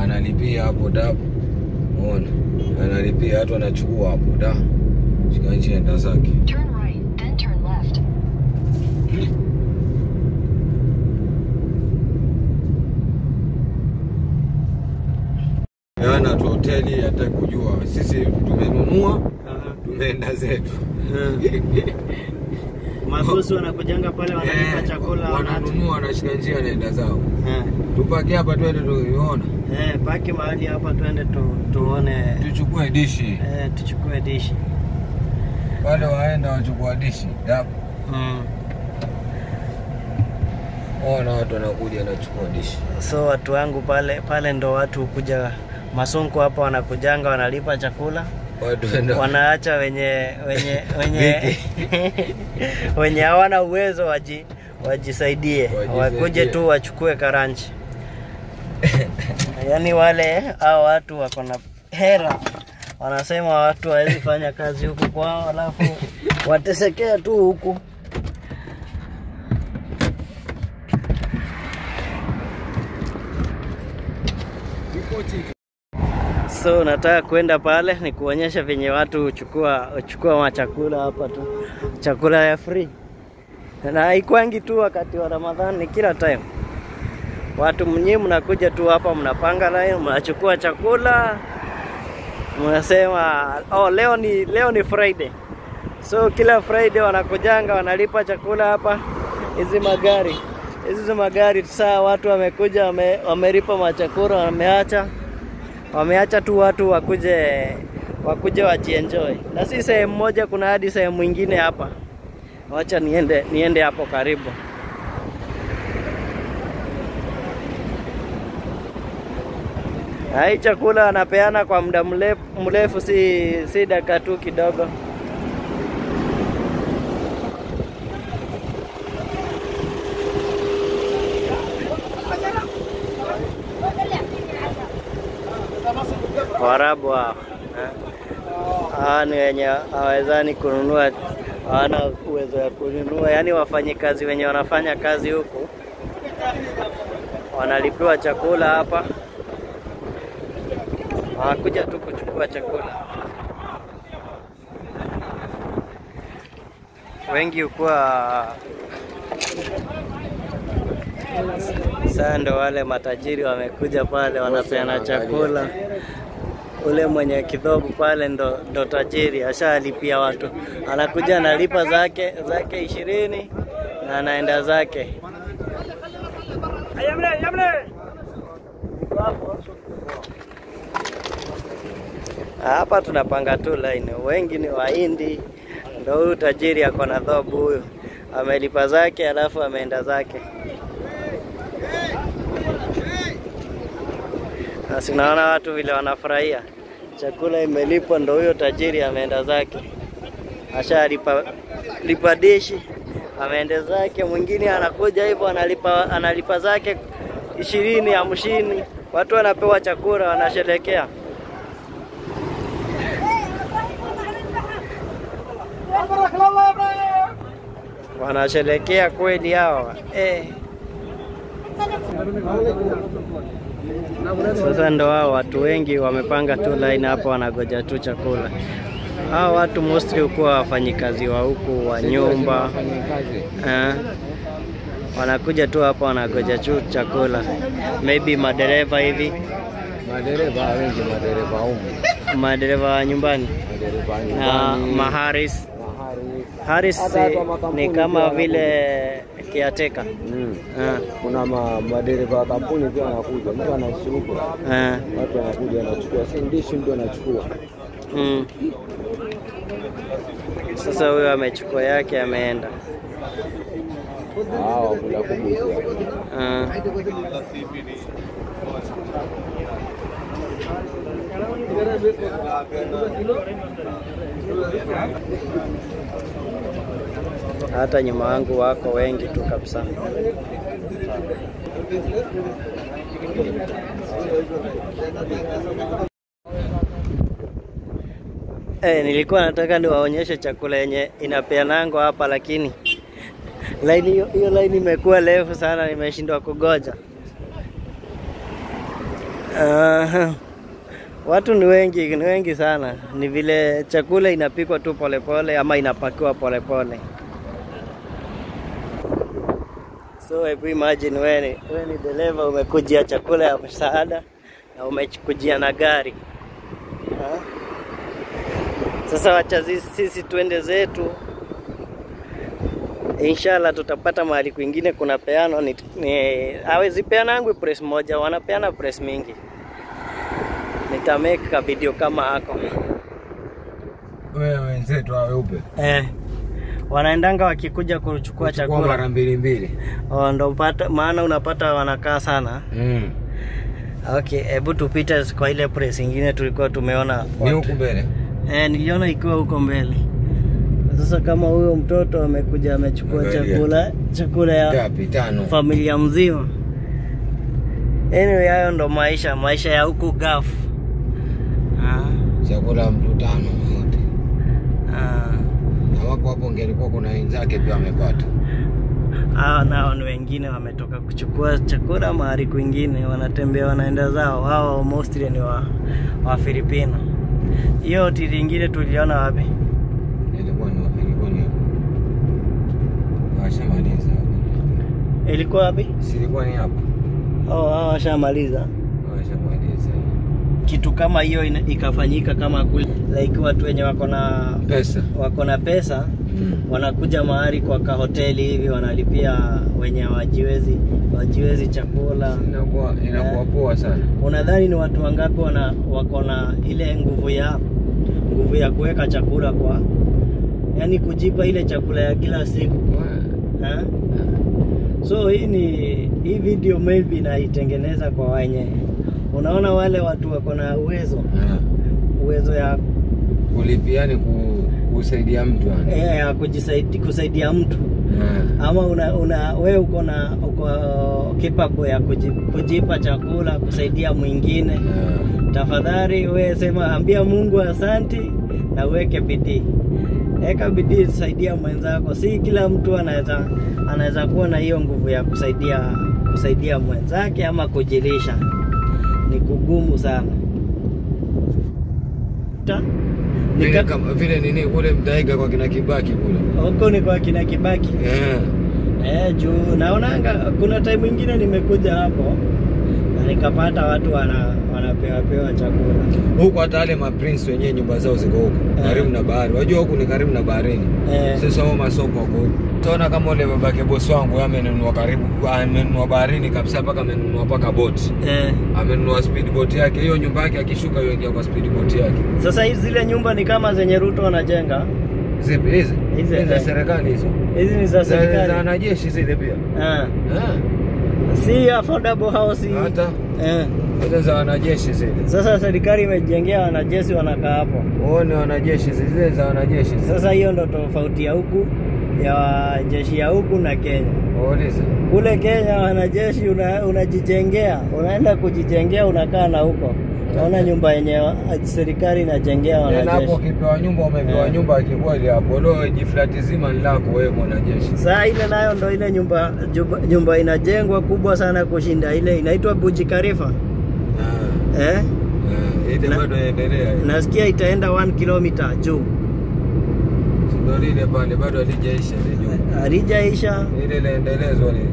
analipia hapo dabu. Unaona? Analipia watu wanachukua hapo da. Shika nchi enda zake. Turn right, then turn left. Yana tu hoteli hata kujua. Sisi tumenunua, tumeenda zetu. Mabosi wanakujanga pale wanalipa chakula, wananunua, wanashika njia naenda zao. Tupaki hapa twende tuione. Paki mahali hapa twende tuone. Tuchukue dishi. Tuchukue dishi. Wale waenda wachukua dishi. Dapo. Ona watu wanakuja na chukua dishi. So watu wangu pale ndo watu kuja Masonko hapa wanakujanga wanalipa chakula. Wanaacha wenye hawana uwezo wajisaidie. Wakuje tu wachukue karanchi. Yaani wale hao watu wako na hera. Wanasema watu hawezi fanya kazi huku kwao alafu watesekea tu huku. So nataka kwenda pale ni kuonyesha venye watu uchukua machakula hapa tu. Chakula ya free. Na haikwangi tu wakati wa Ramadhani, ni kila time. Watu mnyi mnakuja tu hapa mnapanga line, mnachukua chakula. Mnasema leo ni Friday. So kila Friday wanakujanga wanalipa chakula hapa. Hizi magari saa watu wamekuja wamelipa machakula, wameacha tu watu wakuje wajienjoy. Na si sehemu moja, kuna hadi sehemu nyingine hapa. Wacha niende hapo karibu. Hai chakula anapeana kwa muda mrefu, si dakika tu kidogo. Warabu ni wenye hawezani kununua, hawana uwezo wa kununua. Yaani wafanyikazi wenye wanafanya kazi huku wanalipiwa chakula hapa. Hawakuja tu kuchukua chakula. Wengi hukuwa sasa ndo wale matajiri wamekuja pale wanapeana chakula. Ule mwenye kidhobu pale ndo tajiri, ashalipia watu. Anakuja analipa zake 20 na anaenda zake. Hapa tunapanga tu line. Wengi ni Wahindi. Ndo huyu tajiri ako na dhobu huyu. Amelipa zake alafu ameenda zake. Na sinaona watu vile wanafurahia. Chakula imelipwa, ndo huyo tajiri ameenda zake. Lipa dishi, ameenda zake. Mwingine anakuja hivyo analipa zake 20 50. Watu wanapewa chakula wanasherehekea. Wanasherehekea kweli hao. Sasa ndo hao watu wengi wamepanga tu line hapa wanagoja tu chakula. Hao watu mostly hukuwa wafanyikazi wa huku wa nyumba. Wanakuja tu hapa wanagoja tu chakula. Maybe madereva hivi. Madereva wengi, madereva huko. Madereva wa nyumbani. Na maharis. Haris ni kama vile kiateka. Kuna madereva kampuni pia wanakuja. Mtu anashuka. Watu wanakuja wanachukua, si ndishi ndio anachukua. Sasa huyo amechukua yake ameenda. Kula kubuza. Hata nyuma wangu wako wengi tu kabisa. Nilikuwa nataka niwaonyeshe chakula yenye inapeanango hapa, lakini hiyo line imekuwa refu sana, nimeshindwa kugoja. Watu ni wengi sana. Ni vile chakula inapikwa tu polepole ama inapakiwa polepole. So hebu imagine wewe ni dereva, umekujia chakula ya msaada na umekujia na gari. Sasa wacha sisi tuende zetu. Inshallah tutapata mahali kwingine kuna peano hawezi peanangwi press moja, wanapeana press mingi. Nitameka video kama hako. Wewe wenzetu weupe. Wanaendanga wakikuja kuchukua chakula mara mbili. Ndio maana unapata wanakaa sana. Okay, hebu tupite kwa ile press nyingine tulikuwa tumeona. Ni huko mbele. Niliona ikiwa huko mbele. Sasa kama huyo mtoto amekuja amechukua chakula ya familia mzima. Anyway, hayo ndo maisha ya huku Gafu. Chakula mtu 5 wote. Na hapo ngelikuwa kuna wenzake pia wamepata. Nao ni wengine wametoka kuchukua chakula mahali kwingine, wanatembea wanaenda zao. Hao mostly ni wa Filipino. Hiyo hoteli nyingine tuliona wapi? Ilikuwa ni Filipino. Washamaliza. Ilikuwa wapi? Silikuwa ni hapo. Washamaliza. Kitu kama hiyo ikafanyika kama kule, like watu wenye wako na pesa wanakuja mahali kwa hoteli hivi, wanalipia wenye wajiwezi chakula. Inakuwa poa sana. Unadhani ni watu wangapi wako na ile nguvu ya kuweka chakula kwa, yani kujipa ile chakula ya kila siku? So hii video maybe naitengeneza kwa wenye, unaona wale watu wako na uwezo ya kulipiani kusaidia mtu kusaidia mtu. Ama wewe uko capable ya kujipa chakula kusaidia mwingine. Tafadhali wewe ambia Mungu asante na uweke bidii. Eka bidii saidia mwenzako. Si kila mtu anaweza kuwa na hiyo nguvu ya kusaidia mwenzake ama kujilisha. Ni kugumu sana. Vile nini kule Mdaiga kwa kina Kibaki kule. Huko ni kwa kina Kibaki. Juu naonanga kuna time nyingine nimekuja hapo na nikapata watu wanapewa chakula. Huko hata wale maprince wenyewe nyumba zao ziko huko karibu na bahari. Unajua huko ni karibu na baharini. Sasa wao masoko huko. Tuona kama ule babake boss wangu amenunua amenunua baharini kabisa, mpaka amenunua paka boti. Amenunua speedboat yake. Hiyo nyumba yake akishuka hiyo ingia kwa speedboat yake. Sasa hizi zile nyumba ni kama zenye Ruto anajenga. Zipi hizi? Hizi za serikali hizo. Hizi ni za serikali. Za wanajeshi zile pia. Si affordable house hata. Hizo za wanajeshi zile. Sasa serikali imejengea wanajeshi wanakaa hapo. Ni wanajeshi zile za wanajeshi. Sasa hiyo ndo tofauti ya huku ya jeshi ya huku na Kenya. Kule Kenya wanajeshi unajijengea, unaenda kujijengea, unakaa na huko. Naona nyumba yenye serikali inajengea wanajeshi. Hapo ukipewa nyumba umepewa nyumba kikweli hapo. Jiflati zima ni lako wewe mwanajeshi. Sasa ile nayo ndo ile nyumba inajengwa kubwa sana kushinda ile inaitwa Burj Khalifa. Ile bado inaendelea. Nasikia itaenda 1 kilomita juu. Ndio ile pale bado halijaisha ile nyumba. Halijaisha. Ile inaendelezwa ile.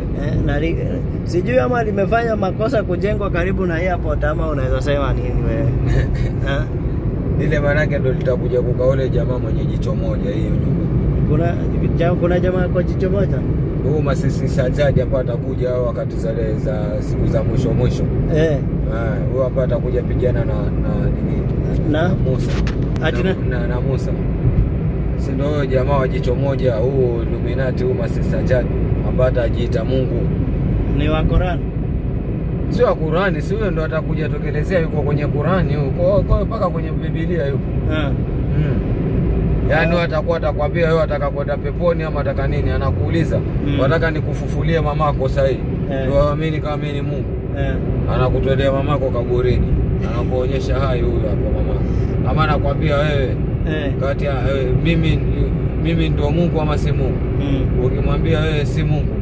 Sijui ama limefanya makosa kujengwa karibu na airport ama unaweza sema nini wewe? Ile manake ndio litakuja kukaole jamaa mwenye jicho moja hiyo nyumba. Kuna jamaa kwa jicho moja? Huyo Masisi Sajaji hapa atakuja wakati za siku za mwisho. Huyo hapa atakuja pigana na Musa. Na Musa. Si ndio jamaa wa jicho moja, huo Illuminati, huo Masisi Sajaji ambaye atajiita Mungu. Ni wa Qur'an. Sio wa Qur'ani, si huyo ndo atakuja tokelezea, yuko kwenye Qur'ani huko, mpaka kwenye Biblia yuko. Yaani atakuwa atakwambia wewe ataka kwenda peponi ama ataka nini, anakuuliza wataka nikufufulie mamako sahihi. Ndio waamini kama mimi ni Mungu. Anakutolea mamako kaburini. Anakuonyesha hai huyo hapo mamako. Ama anakuambia wewe kati ya mimi ndio Mungu ama si Mungu. Ukimwambia wewe si Mungu,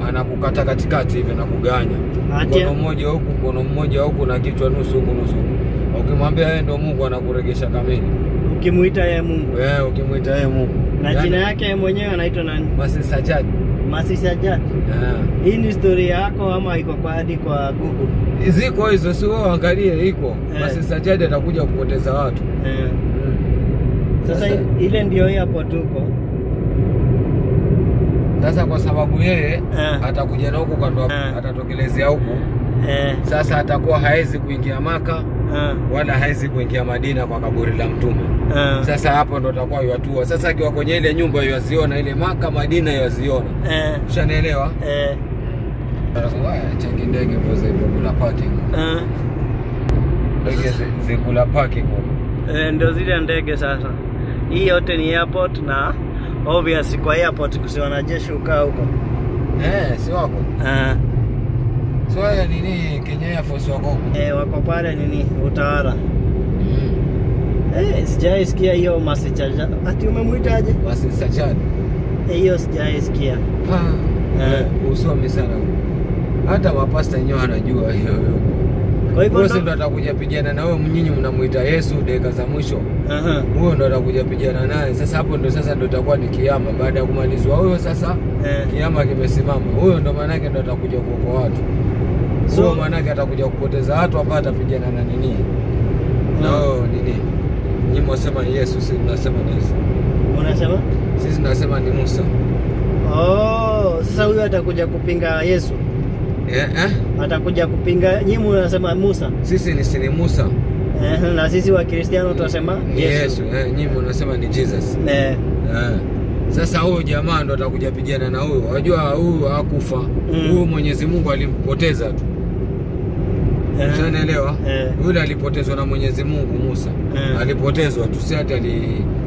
anakukata katikati hivi na kuganya. Mkono mmoja huku na kichwa nusu huku nusu. Ukimwambia yeye ndo Mungu anakuregesha kamili. Ukimuita yeye Mungu. Ukimuita yeye Mungu. Na jina yake yeye mwenyewe anaitwa nani? Masih Sajjad. Masih Sajjad. Hii ni story yako ama iko kwa hadi kwa Google? Ziko hizo, sio angalie iko. Masih Sajjad atakuja kupoteza watu. Sasa ile ndio hapo tuko. Sasa kwa sababu yeye atakuja na huko kando atatokelezea huko. Sasa atakuwa haezi kuingia Maka wala haezi kuingia Madina kwa kaburi la Mtume. Sasa hapo ndo atakuwa yatua. Sasa akiwa kwenye ile nyumba yaziona ile Maka Madina yaziona. Ushanielewa? Changi ndege poza hivyo kula parking. Ndege zikula parking. Ndio zile ndege sasa. Hii yote ni airport na obviously kwa airport kusiwa na jeshi ukaa huko. Si wako. So ya nini Kenya Air Force wako? Wako pale nini utawala. Sijaisikia hiyo Masih Sajjad. Ati umemuitaje? Masih Sajjad. Hiyo sijaisikia. Usomi sana. Hata mapasta wenyewe wanajua hiyo. Kwa hivyo ndo atakuja pigana na wewe, mnyinyi mnamuita Yesu dakika za mwisho. Huyo ndo atakuja pigana naye. Sasa hapo ndo itakuwa ni kiyama baada ya kumalizwa huyo sasa. Kiyama kimesimama. Huyo ndo maana yake ndo atakuja kuokoa watu. So maana yake atakuja kupoteza watu hapa, atapigana na nini? Nini? Nyinyi mnasema Yesu, sisi tunasema ni Yesu. Unasema? Sisi tunasema ni Musa. Sasa huyo atakuja kupinga Yesu. Atakuja kupinga, nyinyi mnasema Musa. Sisi ni Musa. Na sisi wa Kristiano tunasema Yesu. Nyinyi mnasema ni Jesus. Sasa huyo jamaa ndo atakuja pigana na huyo. Unajua huyo hakufa. Huyo Mwenyezi Mungu alimpoteza tu. Unaelewa? Yule alipotezwa na Mwenyezi Mungu Musa. Alipotezwa tu, si hata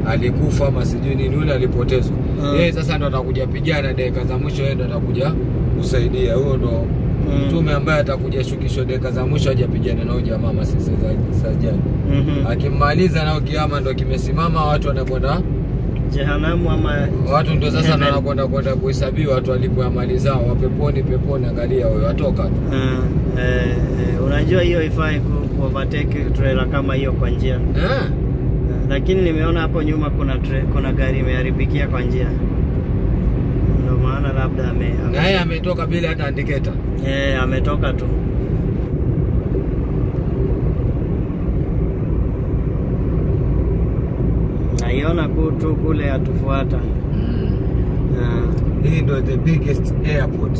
alikufa ama sijui nini, yule alipotezwa. Yeye sasa ndo atakuja pigana dakika za mwisho, yeye ndo atakuja kusaidia. Huyo ndo mtume ambaye atakuja shukisho dakika za mwisho aje pigana na huyo jamaa Masih Sajjad. Akimaliza nao kiyama ndo kimesimama, watu wanakwenda jehanamu ama watu ndo sasa wanakwenda kuhesabiwa watu walipoamalizao wapeponi angalia huyo atoka tu. Unajua hiyo ifai overtake trailer kama hiyo kwa njia. Lakini nimeona hapo nyuma kuna gari imeharibikia kwa njia. Ndio maana labda naye ametoka bila hata indicator. Ametoka tu. Naiona kutu kule atufuata. Hii ndio the biggest airport.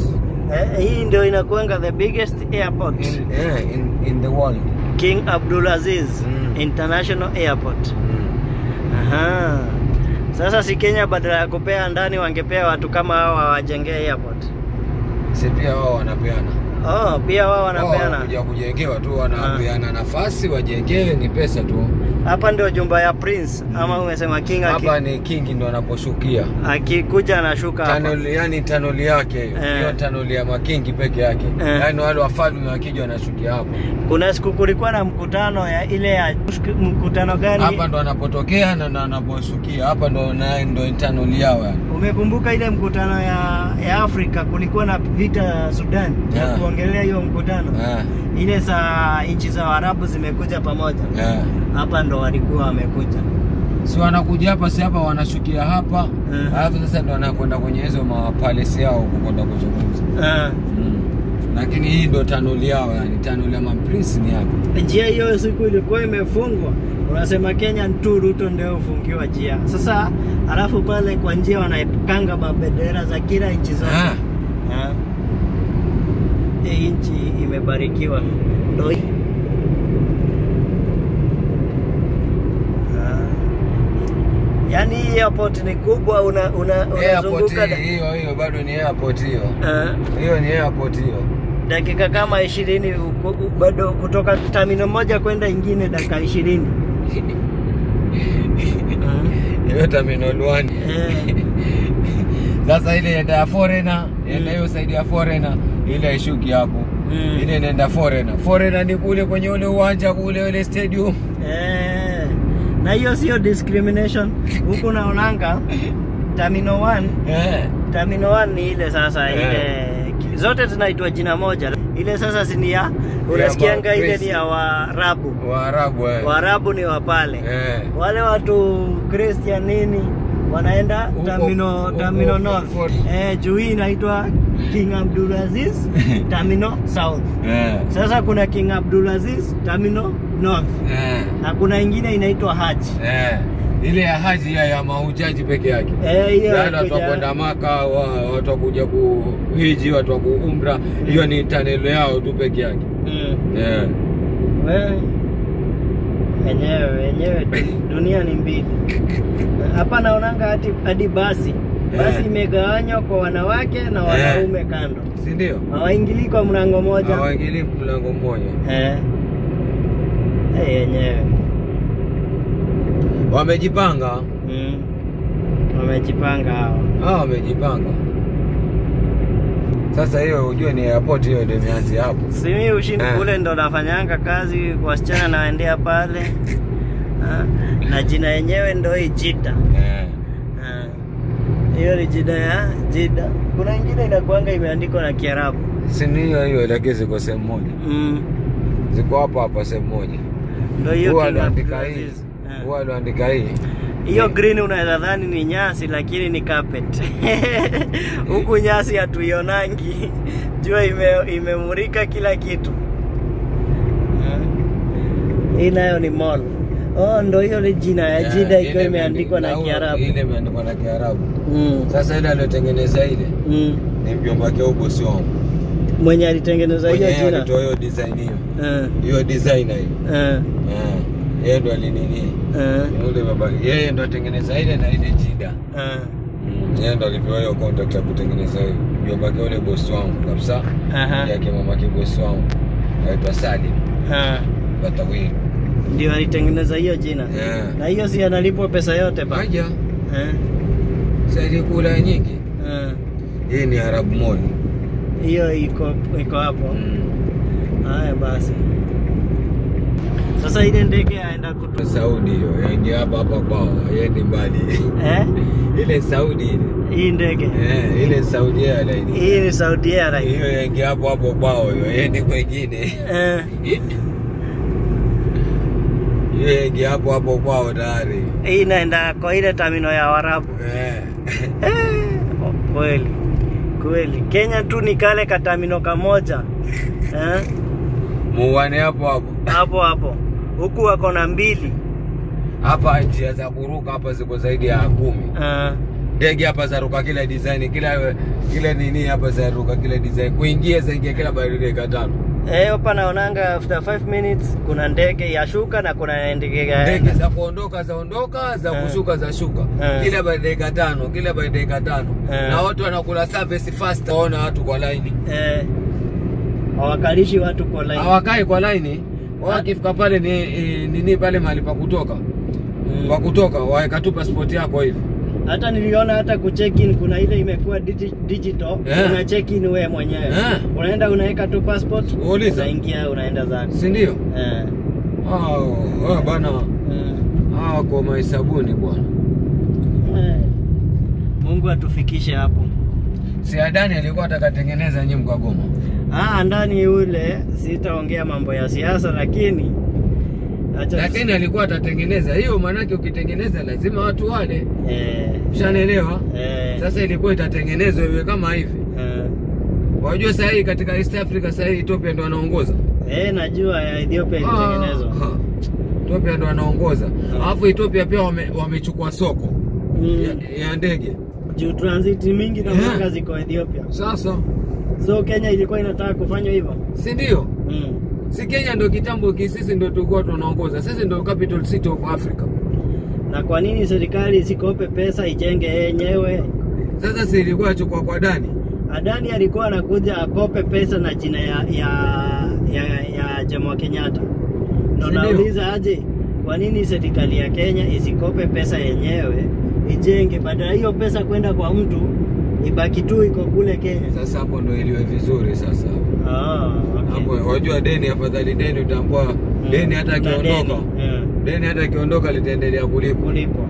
Hii ndio inakuanga the biggest airport in the world. King Abdulaziz International Airport. Sasa si Kenya badala ya kupea ndani wangepea watu kama hao wajengee airport. Si pia wao wanapeana. Pia wao wanapeana. Kuja kujengewa tu wanapeana nafasi wajengewe, ni pesa tu. Hapa ndio jumba ya Prince ama umesema King? Hapa ni King ndo anaposhukia. Akikuja anashuka hapa. Yani tanoli yake hiyo tanoli ya makingi peke yake. Yani wale wafalme wakija wanashukia hapo. Kuna siku kulikuwa na mkutano ya ile ya mkutano gani? Hapa ndo anapotokea na anaposhukia. Hapa ndo tanoli yao yani. Umekumbuka ile mkutano ya Afrika kulikuwa na vita Sudan? Kuongelea hiyo mkutano. Ile saa nchi za Arabu zimekuja pamoja. Hapa ndo walikuwa wamekuja. Si wanakuja hapa, si hapa wanashukia hapa. Alafu sasa ndo wanakwenda kwenye hizo mapalace yao kwenda kuzungumza. Lakini hii ndo tanoli yao yani, tanoli ya Prince ni hapa. Njia hiyo siku ilikuwa imefungwa. Unasema Kenya tu Ruto ndio ufungiwa njia. Sasa alafu pale kwa njia wanaepukanga mabendera za kila nchi zote. Hii nchi imebarikiwa. Ndio. Yaani airport ni kubwa, unazunguka hiyo bado ni airport hiyo. Hiyo ni airport hiyo. Dakika kama 20 bado kutoka terminal moja kwenda ingine dakika 20. Hiyo terminal 1. Sasa ile ya foreigner, ile hiyo side ya foreigner ile ishuki hapo. Ile inaenda foreigner. Foreigner ni kule kwenye ule uwanja kule ile stadium. Na hiyo sio discrimination. Huko naonanga Terminal 1. Terminal 1 ni ile sasa ile zote zinaitwa jina moja. Ile sasa si ni ya unasikianga ile ni ya Waarabu. Waarabu ni wa pale. Wale watu Christian nini wanaenda Terminal North. Juu hii inaitwa King Abdulaziz Terminal South. Sasa kuna King Abdulaziz Terminal North. Na kuna ingine inaitwa Haji. Ile ya Haji ya mahujaji peke yake. Watu kwenda Maka, watu kuja kuhiji, watu kuumra, hiyo ni tunnel yao tu peke yake. Wenyewe dunia ni mbili. Hapa naonanga hadi basi imegawanywa kwa wanawake na wanaume kando. Si ndio? Hawaingili kwa mlango mmoja. Hawaingili mlango mmoja. Wenyewe wamejipanga. Wamejipanga hao. Wamejipanga. Sasa hiyo ujue ni airport hiyo ndio imeanza hapo. Si mimi ushindi kule ndo nafanyanga kazi kwa wasichana naendea pale. Na jina yenyewe ndo hii Jida. Hiyo ni jina ya Jida. Kuna ingine inakuanga imeandikwa na Kiarabu. Si ni hiyo lakini ziko sehemu moja. Ziko hapa sehemu moja. Ndio hiyo aliandika hii. Aliandika hii. Hiyo green unaweza dhani ni nyasi lakini ni carpet. Huku nyasi hatuionangi. Jua imemurika kila kitu. Hii nayo ni mall. Ndo hiyo ni jina ya Jida ikiwa imeandikwa na Kiarabu. Ile imeandikwa na Kiarabu. Sasa ile aliyotengeneza ile ni mjomba wake bosi wangu. Mwenye alitengeneza hiyo jina. Mwenye alitoa hiyo design hiyo. Hiyo designer hiyo. Yeye ndo alinini. Yule baba yeye ndo atengeneza ile na ile Jida. Yeye ndo alipewa hiyo contract ya kutengeneza hiyo. Mjomba wake yule bosi wangu kabisa. Yake mama yake bosi wangu. Anaitwa Salim. Batawi. Ndio alitengeneza hiyo jina. Na hiyo si analipwa pesa yote ba. Haja. Sasa kula nyingi. Hii ni Arab Mall. Hiyo iko hapo. Haya basi. Sasa ile ndege aenda kutoka Saudi hiyo. Yaani hapa kwao, yaani mbali. Ile Saudi ile. Hii ndege. Ile Saudi Airlines. Hii ni Saudi Airlines. Hiyo yaani hapo kwao hiyo, yaani kwingine. Yeye hapo kwao tayari. Hii inaenda kwa ile terminal ya Waarabu. Kweli. Kenya tu ni kale ka terminal kamoja. Muone hapo. Huku wako na 2. Hapa njia za kuruka hapa ziko zaidi ya 10. Ndege hapa za ruka kila design, kila nini hapa za ruka kila design. Kuingia zaingia kila dakika 5. Hapa naonanga after 5 minutes kuna ndege ya shuka na kuna ndege za kuondoka za kushuka za shuka. Kila dakika 5, Na watu wanakula service fast, waona watu kwa line. Hawakalishi watu kwa line. Hawakai kwa line. Wakifika pale nini pale mahali pa kutoka. Pa kutoka waeka tu passport yako hivi. Hata niliona hata kucheck in kuna ile imekuwa digital. Una check in wewe mwenyewe. Unaenda unaweka tu passport, unaingia unaenda zako. Si ndio? Bana. Kwa mahesabuni bwana. Mungu atufikishe hapo. Si Adani alikuwa atakatengeneza nyinyi mkagoma. Ndani yule sitaongea mambo ya siasa lakini alikuwa atatengeneza hiyo, maana yake ukitengeneza lazima watu wale. Ushanielewa? Sasa ilikuwa itatengenezwa iwe kama hivi. Wajua sasa hii katika East Africa sasa hii Ethiopia ndo anaongoza. Najua ya Ethiopia ilitengenezwa. Ethiopia ndo anaongoza. Alafu Ethiopia pia wamechukua soko ya ndege. Juu transit mingi na mwaka ziko Ethiopia. Sasa so Kenya ilikuwa inataka kufanya hivyo. Si ndio? Si Kenya ndo kitambo sisi ndo tulikuwa tunaongoza. Sisi ndo capital city of Africa. Na kwa nini serikali isikope pesa ijenge yenyewe? Sasa si ilikuwa achukua kwa Adani. Adani alikuwa anakuja akope pesa na jina ya Jomo Kenyatta. Ndio nauliza aje, kwa nini serikali ya Kenya isikope pesa yenyewe ijenge, badala hiyo pesa kwenda kwa mtu ibaki tu iko kule Kenya? Sasa hapo ndo iliwe vizuri sasa. Okay. Hapo wajua deni afadhali deni utambua deni hata kiondoka. Deni hata kiondoka litaendelea kulipwa.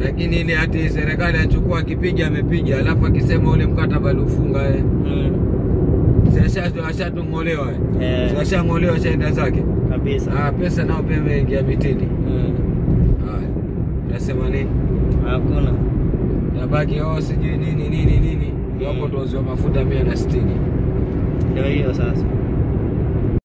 Lakini ile hati serikali achukua akipiga amepiga, alafu akisema ule mkataba alifunga sasa ashatungolewa. Sasa ngolewa shaenda zake. Kabisa. Pesa nao pia imeingia mitini. Nasema nini? Hakuna. Tabaki sijui nini. Hapo tozo mafuta 160. Ndio hiyo sasa.